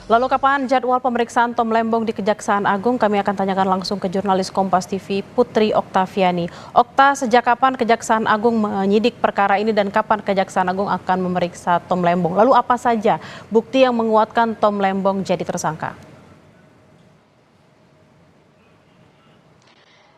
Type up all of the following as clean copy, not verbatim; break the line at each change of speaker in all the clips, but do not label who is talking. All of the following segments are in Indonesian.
Lalu kapan jadwal pemeriksaan Tom Lembong di Kejaksaan Agung? Kami akan tanyakan langsung ke jurnalis Kompas TV Putri Oktaviani. Okta, sejak kapan Kejaksaan Agung menyidik perkara ini dan kapan Kejaksaan Agung akan memeriksa Tom Lembong? Lalu apa saja bukti yang menguatkan Tom Lembong jadi tersangka?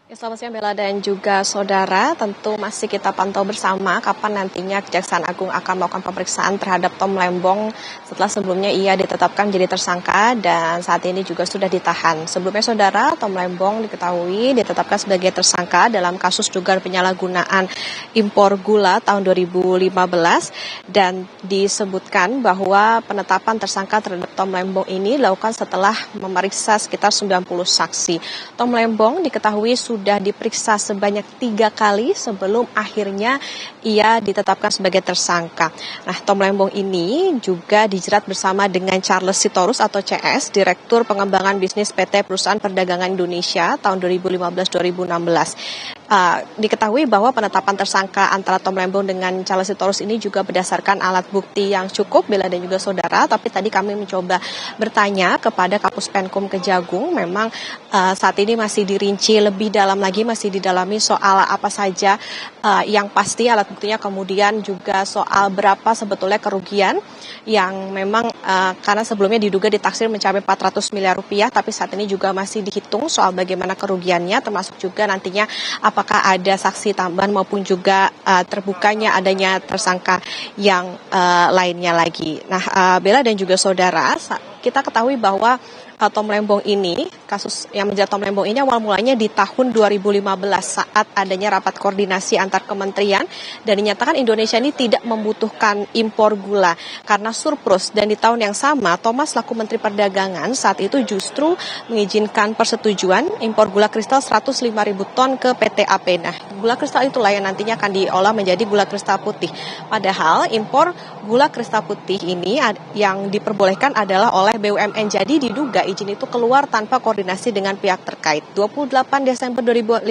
Ya, selamat siang Bella dan juga saudara, tentu masih kita pantau bersama kapan nantinya Kejaksaan Agung akan melakukan pemeriksaan terhadap Tom Lembong setelah sebelumnya ia ditetapkan jadi tersangka dan saat ini juga sudah ditahan. Sebelumnya saudara, Tom Lembong diketahui ditetapkan sebagai tersangka dalam kasus dugaan penyalahgunaan impor gula tahun 2015 dan disebutkan bahwa penetapan tersangka terhadap Tom Lembong ini dilakukan setelah memeriksa sekitar 90 saksi. Tom Lembong diketahui sudah diperiksa sebanyak 3 kali sebelum akhirnya ia ditetapkan sebagai tersangka. Nah, Tom Lembong ini juga dijerat bersama dengan Charles Sitorus atau CS, Direktur Pengembangan Bisnis PT Perusahaan Perdagangan Indonesia tahun 2015-2016. Diketahui bahwa penetapan tersangka antara Tom Lembong dengan Charles Sitorus ini juga berdasarkan alat bukti yang cukup, Bella dan juga saudara. Tapi tadi kami mencoba bertanya kepada Kapus Penkum Kejagung, memang saat ini masih dirinci lebih dalam lagi, masih didalami soal apa saja yang pasti alat buktinya, kemudian juga soal berapa sebetulnya kerugian yang memang karena sebelumnya diduga ditaksir mencapai 400 miliar rupiah, tapi saat ini juga masih dihitung soal bagaimana kerugiannya, termasuk juga nantinya apakah ada saksi tambahan maupun juga terbukanya adanya tersangka yang lainnya lagi. Nah, Bella dan juga saudara, kita ketahui bahwa Tom Lembong ini, kasus yang menjerat Tom Lembong ini awal mulanya di tahun 2015 saat adanya rapat koordinasi antar kementerian dan dinyatakan Indonesia ini tidak membutuhkan impor gula karena surplus, dan di tahun yang sama Thomas selaku Menteri Perdagangan saat itu justru mengizinkan persetujuan impor gula kristal 105.000 ton ke PT AP. Nah, gula kristal itulah yang nantinya akan diolah menjadi gula kristal putih. Padahal impor gula kristal putih ini yang diperbolehkan adalah oleh BUMN, jadi diduga izin itu keluar tanpa koordinasi dengan pihak terkait. 28 Desember 2015,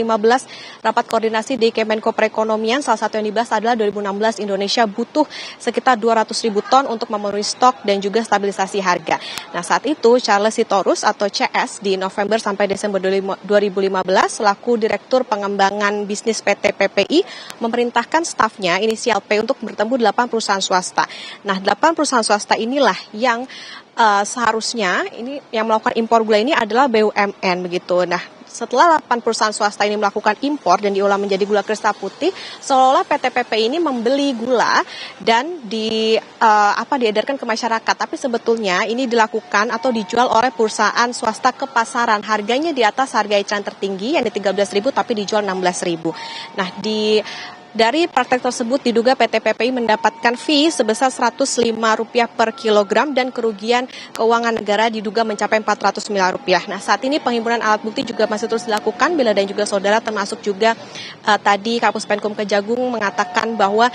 rapat koordinasi di Kemenko Perekonomian, salah satu yang dibahas adalah 2016 Indonesia butuh sekitar 200.000 ton untuk memenuhi stok dan juga stabilisasi harga. Nah, saat itu Charles Sitorus atau CS di November sampai Desember 2015 selaku Direktur Pengembangan Bisnis PT PPI memerintahkan stafnya inisial P untuk bertemu 8 perusahaan swasta. Nah, 8 perusahaan swasta inilah yang seharusnya ini yang melakukan impor gula ini adalah BUMN begitu. Nah, setelah 8 perusahaan swasta ini melakukan impor dan diolah menjadi gula kristal putih, seolah-olah PT PP ini membeli gula dan diedarkan ke masyarakat. Tapi sebetulnya ini dilakukan atau dijual oleh perusahaan swasta ke pasaran. Harganya di atas harga eceran tertinggi yang di 13.000 tapi dijual 16.000. Nah, dari praktek tersebut diduga PT PPI mendapatkan fee sebesar Rp105 per kilogram dan kerugian keuangan negara diduga mencapai Rp400 miliar. Nah, saat ini penghimpunan alat bukti juga masih terus dilakukan, Bella dan juga saudara, termasuk juga tadi Kapus Penkum Kejagung mengatakan bahwa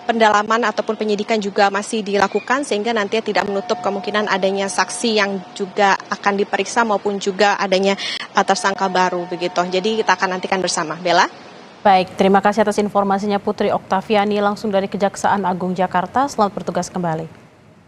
pendalaman ataupun penyidikan juga masih dilakukan sehingga nantinya tidak menutup kemungkinan adanya saksi yang juga akan diperiksa maupun juga adanya tersangka baru begitu. Jadi kita akan nantikan bersama, Bella.
Baik, terima kasih atas informasinya Putri Oktaviani langsung dari Kejaksaan Agung Jakarta. Selamat bertugas kembali.